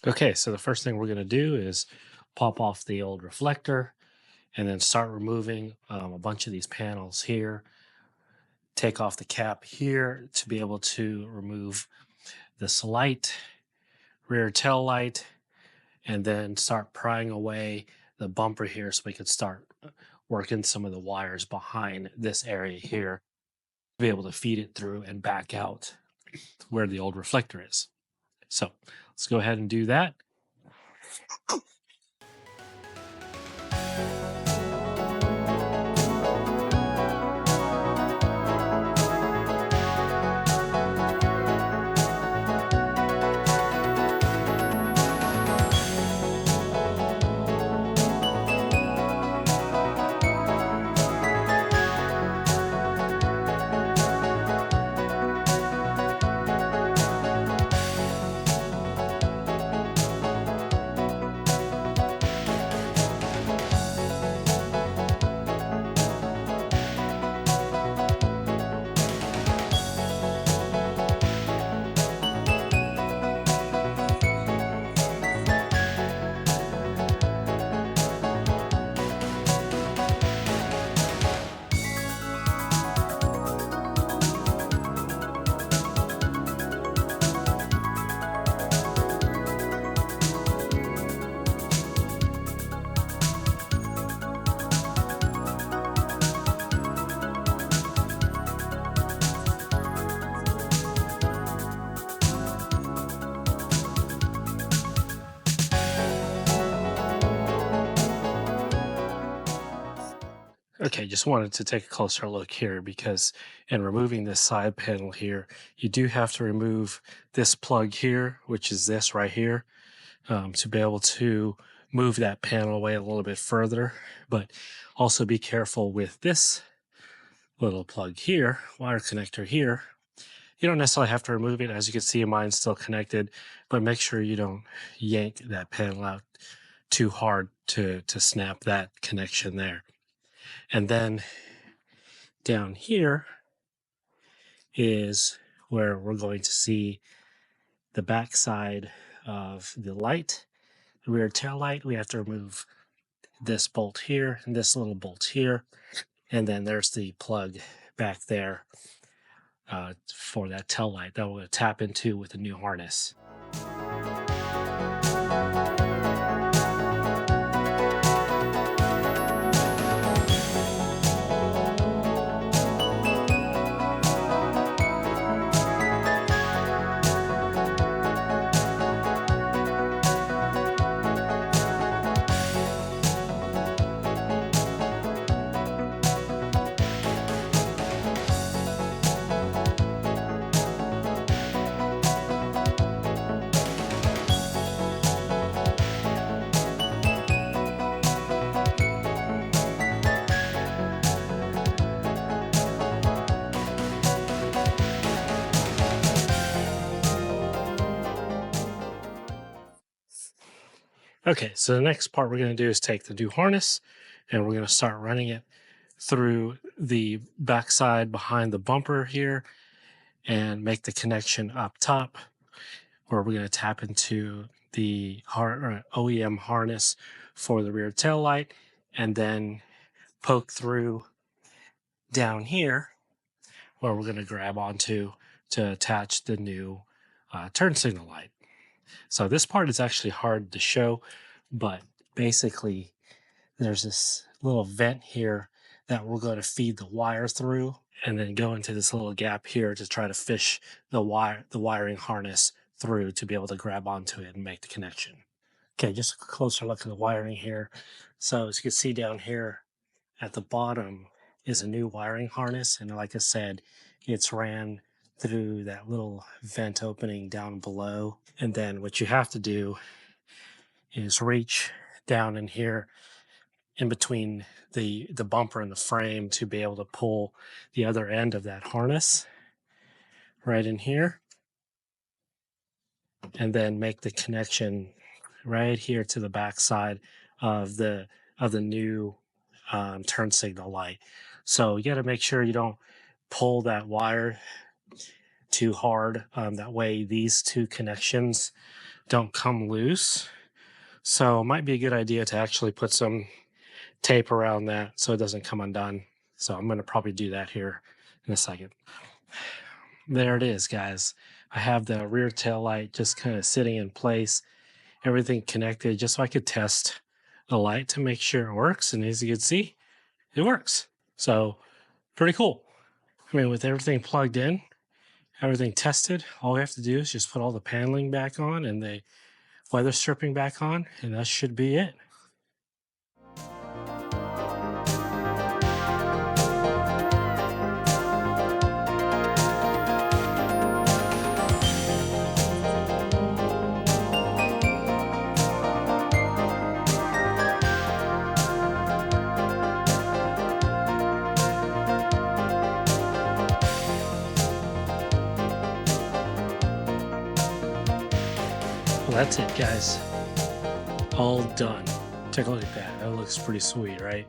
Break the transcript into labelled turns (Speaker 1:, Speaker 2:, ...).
Speaker 1: Okay, so the first thing we're going to do is pop off the old reflector and then start removing a bunch of these panels here. Take off the cap here to be able to remove this light, rear tail light, and then start prying away the bumper here so we could start working some of the wires behind this area here to be able to feed it through and back out where the old reflector is. So let's go ahead and do that. Okay, just wanted to take a closer look here because in removing this side panel here, you do have to remove this plug here, which is this right here, to be able to move that panel away a little bit further. But also be careful with this little plug here, wire connector here. You don't necessarily have to remove it. As you can see, mine's still connected, but make sure you don't yank that panel out too hard to snap that connection there. And then down here is where we're going to see the back side of the light, the rear tail light. We have to remove this bolt here and this little bolt here. And then there's the plug back there for that tail light that we're going to tap into with a new harness. Okay, so the next part we're going to do is take the new harness and we're going to start running it through the backside behind the bumper here and make the connection up top where we're going to tap into the OEM harness for the rear tail light and then poke through down here where we're going to grab onto to attach the new turn signal light. So this part is actually hard to show, but basically there's this little vent here that we're going to feed the wire through and then go into this little gap here to try to fish the wiring harness through to be able to grab onto it and make the connection. Okay, just a closer look at the wiring here. So as you can see down here at the bottom is a new wiring harness, and like I said, it's ran through that little vent opening down below. And then what you have to do is reach down in here in between the bumper and the frame to be able to pull the other end of that harness right in here and then make the connection right here to the back side of the new turn signal light. So you got to make sure you don't pull that wire too hard. That way these two connections don't come loose. So it might be a good idea to actually put some tape around that so it doesn't come undone. So I'm going to probably do that here in a second. There it is, guys. I have the rear tail light just kind of sitting in place, everything connected just so I could test the light to make sure it works. And as you can see, it works. So pretty cool. I mean, with everything plugged in, everything tested, all we have to do is just put all the paneling back on and the weather stripping back on, and that should be it. Well, that's it, guys. All done. Take a look at that. That looks pretty sweet, right?